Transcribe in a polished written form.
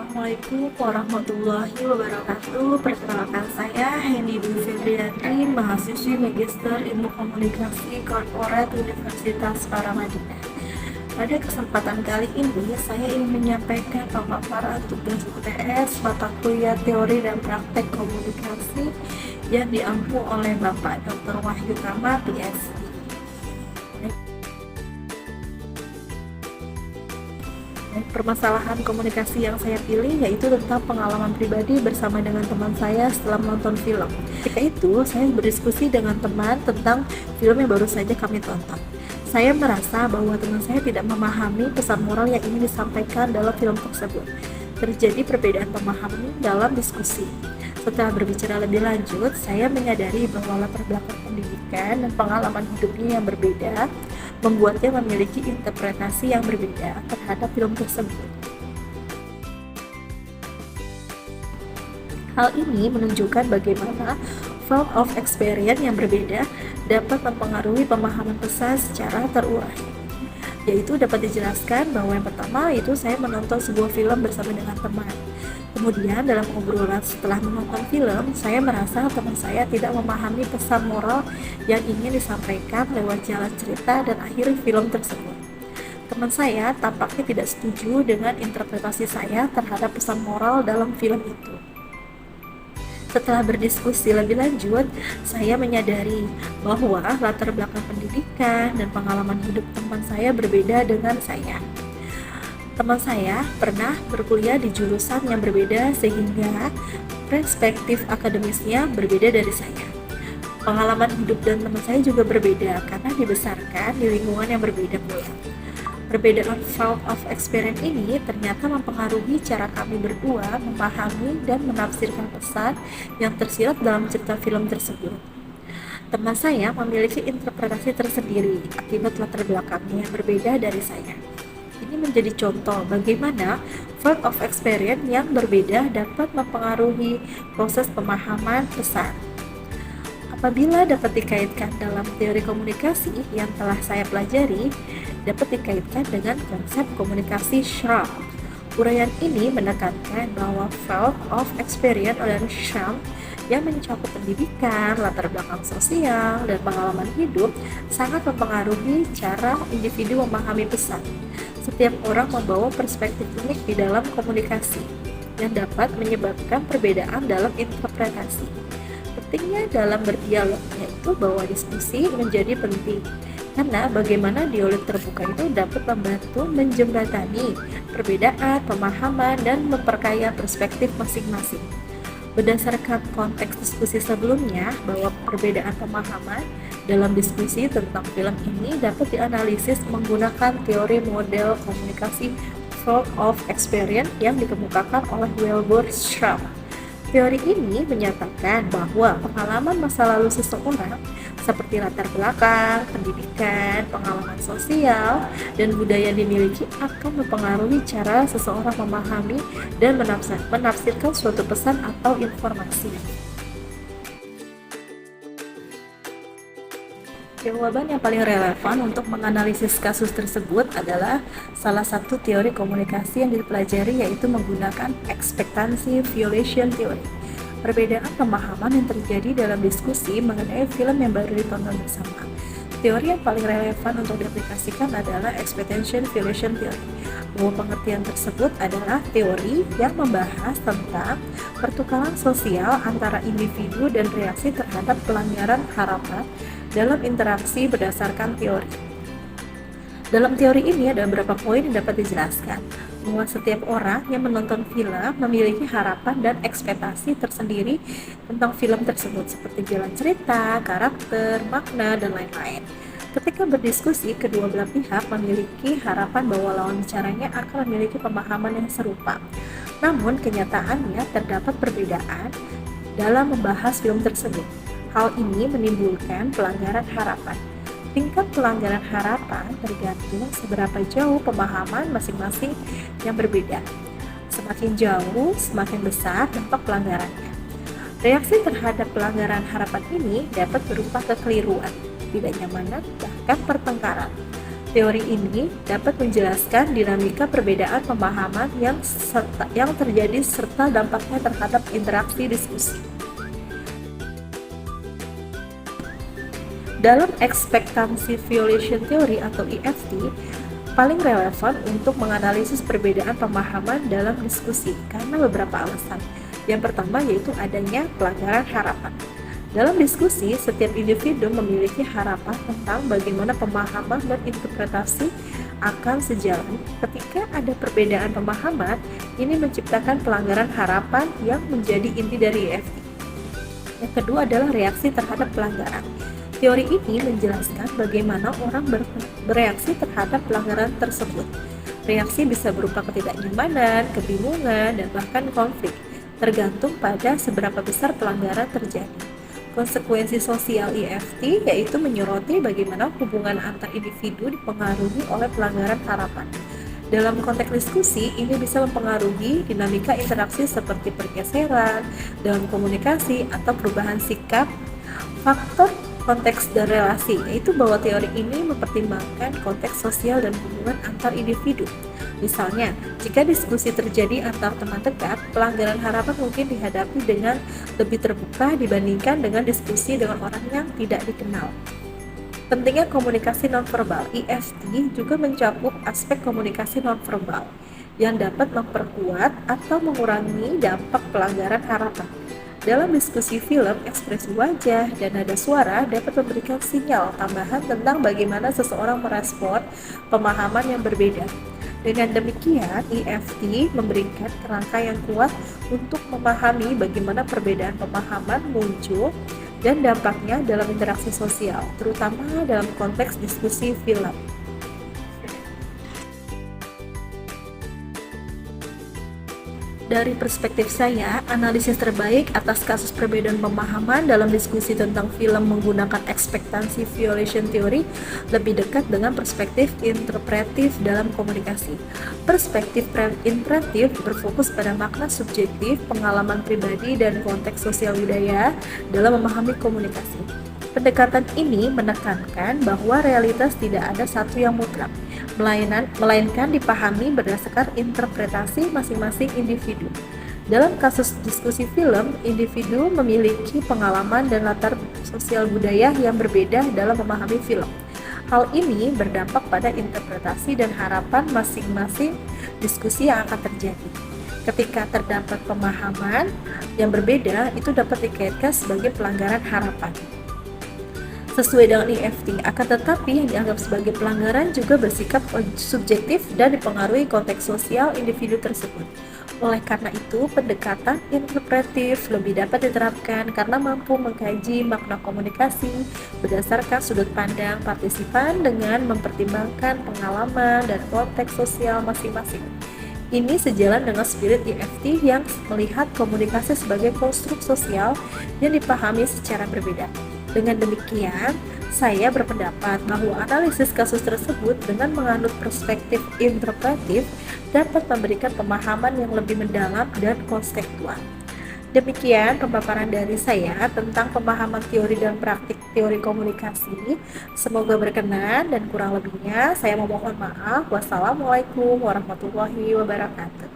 Assalamualaikum warahmatullahi wabarakatuh. Perkenalkan saya Henny Dwi Febrianti, mahasiswi Magister Ilmu Komunikasi Korporat Universitas Paramadina. Pada kesempatan kali ini, saya ingin menyampaikan pemaparan tugas UTS mata kuliah teori dan praktek komunikasi yang diampu oleh Bapak Dr. Wahyu Tama, PhD. Permasalahan komunikasi yang saya pilih yaitu tentang pengalaman pribadi bersama dengan teman saya setelah menonton film. Ketika itu, saya berdiskusi dengan teman tentang film yang baru saja kami tonton. Saya merasa bahwa teman saya tidak memahami pesan moral yang ingin disampaikan dalam film tersebut. Terjadi perbedaan pemahaman dalam diskusi. Setelah berbicara lebih lanjut, saya menyadari bahwa latar belakang pendidikan dan pengalaman hidupnya yang berbeda membuatnya memiliki interpretasi yang berbeda terhadap film tersebut. Hal ini menunjukkan bagaimana field of experience yang berbeda dapat mempengaruhi pemahaman pesan secara terurai. Yaitu dapat dijelaskan bahwa yang pertama itu saya menonton sebuah film bersama dengan teman. Kemudian dalam obrolan setelah menonton film, saya merasa teman saya tidak memahami pesan moral yang ingin disampaikan lewat jalan cerita dan akhir film tersebut. Teman saya tampaknya tidak setuju dengan interpretasi saya terhadap pesan moral dalam film itu. Setelah berdiskusi lebih lanjut, saya menyadari bahwa latar belakang pendidikan dan pengalaman hidup teman saya berbeda dengan saya. Teman saya pernah berkuliah di jurusan yang berbeda sehingga perspektif akademisnya berbeda dari saya. Pengalaman hidup dan teman saya juga berbeda karena dibesarkan di lingkungan yang berbeda pula. Perbedaan field of experience ini ternyata mempengaruhi cara kami berdua memahami dan menafsirkan pesan yang tersirat dalam cerita film tersebut. Teman saya memiliki interpretasi tersendiri akibat latar belakangnya yang berbeda dari saya. Ini menjadi contoh bagaimana field of experience yang berbeda dapat mempengaruhi proses pemahaman pesan. Apabila dapat dikaitkan dalam teori komunikasi yang telah saya pelajari, dapat dikaitkan dengan konsep komunikasi Schramm. Uraian ini menekankan bahwa field of experience oleh Schramm yang mencakup pendidikan, latar belakang sosial, dan pengalaman hidup sangat mempengaruhi cara individu memahami pesan. Setiap orang membawa perspektif unik di dalam komunikasi yang dapat menyebabkan perbedaan dalam interpretasi. Pentingnya dalam berdialog yaitu bahwa diskusi menjadi penting karena bagaimana dialog terbuka itu dapat membantu menjembatani perbedaan pemahaman dan memperkaya perspektif masing-masing. Berdasarkan konteks diskusi sebelumnya bahwa perbedaan pemahaman dalam diskusi tentang film ini dapat dianalisis menggunakan teori model komunikasi field of experience yang dikemukakan oleh Wilbur Schramm. Teori ini menyatakan bahwa pengalaman masa lalu seseorang seperti latar belakang, pendidikan, pengalaman sosial, dan budaya yang dimiliki akan mempengaruhi cara seseorang memahami dan menafsirkan suatu pesan atau informasi. Jawaban yang paling relevan untuk menganalisis kasus tersebut adalah salah satu teori komunikasi yang dipelajari yaitu menggunakan expectancy violation theory. Perbedaan pemahaman yang terjadi dalam diskusi mengenai film yang baru ditonton bersama. Teori yang paling relevan untuk diaplikasikan adalah expectation violation theory. Bahwa pengertian tersebut adalah teori yang membahas tentang pertukaran sosial antara individu dan reaksi terhadap pelanggaran harapan dalam interaksi berdasarkan teori. Dalam teori ini ada beberapa poin yang dapat dijelaskan, bahwa setiap orang yang menonton film memiliki harapan dan ekspektasi tersendiri tentang film tersebut, seperti jalan cerita, karakter, makna, dan lain-lain. Ketika berdiskusi, kedua belah pihak memiliki harapan bahwa lawan bicaranya akan memiliki pemahaman yang serupa. Namun, kenyataannya terdapat perbedaan dalam membahas film tersebut. Hal ini menimbulkan pelanggaran harapan. Tingkat pelanggaran harapan tergantung seberapa jauh pemahaman masing-masing yang berbeda. Semakin jauh, semakin besar dampak pelanggarannya. Reaksi terhadap pelanggaran harapan ini dapat berupa kekeliruan, tidak nyamanan, bahkan pertengkaran. Teori ini dapat menjelaskan dinamika perbedaan pemahaman yang terjadi serta dampaknya terhadap interaksi diskusi. Dalam expectancy violation theory atau EFT, paling relevan untuk menganalisis perbedaan pemahaman dalam diskusi karena beberapa alasan. Yang pertama yaitu adanya pelanggaran harapan. Dalam diskusi, setiap individu memiliki harapan tentang bagaimana pemahaman dan interpretasi akan sejalan. Ketika ada perbedaan pemahaman, ini menciptakan pelanggaran harapan yang menjadi inti dari EFT. Yang kedua adalah reaksi terhadap pelanggaran. Teori ini menjelaskan bagaimana orang bereaksi terhadap pelanggaran tersebut. Reaksi bisa berupa ketidaknyamanan, kebingungan, dan bahkan konflik, tergantung pada seberapa besar pelanggaran terjadi. Konsekuensi sosial EFT yaitu menyoroti bagaimana hubungan antar individu dipengaruhi oleh pelanggaran harapan. Dalam konteks diskusi, ini bisa mempengaruhi dinamika interaksi seperti pergeseran dalam komunikasi atau perubahan sikap. Faktor konteks dan relasi, yaitu bahwa teori ini mempertimbangkan konteks sosial dan hubungan antar individu. Misalnya, jika diskusi terjadi antar teman dekat, pelanggaran harapan mungkin dihadapi dengan lebih terbuka dibandingkan dengan diskusi dengan orang yang tidak dikenal. Pentingnya komunikasi nonverbal, EFT juga mencakup aspek komunikasi nonverbal yang dapat memperkuat atau mengurangi dampak pelanggaran harapan. Dalam diskusi film, ekspresi wajah dan nada suara dapat memberikan sinyal tambahan tentang bagaimana seseorang merespon pemahaman yang berbeda. Dengan demikian, EFT memberikan kerangka yang kuat untuk memahami bagaimana perbedaan pemahaman muncul dan dampaknya dalam interaksi sosial, terutama dalam konteks diskusi film. Dari perspektif saya, analisis terbaik atas kasus perbedaan pemahaman dalam diskusi tentang film menggunakan expectancy violation theory lebih dekat dengan perspektif interpretif dalam komunikasi. Perspektif interpretif berfokus pada makna subjektif, pengalaman pribadi, dan konteks sosial budaya dalam memahami komunikasi. Pendekatan ini menekankan bahwa realitas tidak ada satu yang mutlak, melainkan dipahami berdasarkan interpretasi masing-masing individu. Dalam kasus diskusi film, individu memiliki pengalaman dan latar sosial budaya yang berbeda dalam memahami film. Hal ini berdampak pada interpretasi dan harapan masing-masing diskusi yang akan terjadi. Ketika terdapat pemahaman yang berbeda, itu dapat dikaitkan sebagai pelanggaran harapan sesuai dengan EFT, akan tetapi yang dianggap sebagai pelanggaran juga bersikap subjektif dan dipengaruhi konteks sosial individu tersebut. Oleh karena itu, pendekatan interpretif lebih dapat diterapkan karena mampu mengkaji makna komunikasi berdasarkan sudut pandang partisipan dengan mempertimbangkan pengalaman dan konteks sosial masing-masing. Ini sejalan dengan spirit EFT yang melihat komunikasi sebagai konstruk sosial yang dipahami secara berbeda. Dengan demikian, saya berpendapat bahwa analisis kasus tersebut dengan menganut perspektif interpretif dapat memberikan pemahaman yang lebih mendalam dan konseptual. Demikian pemaparan dari saya tentang pemahaman teori dan praktik teori komunikasi. Semoga berkenan dan kurang lebihnya saya memohon maaf. Wassalamualaikum warahmatullahi wabarakatuh.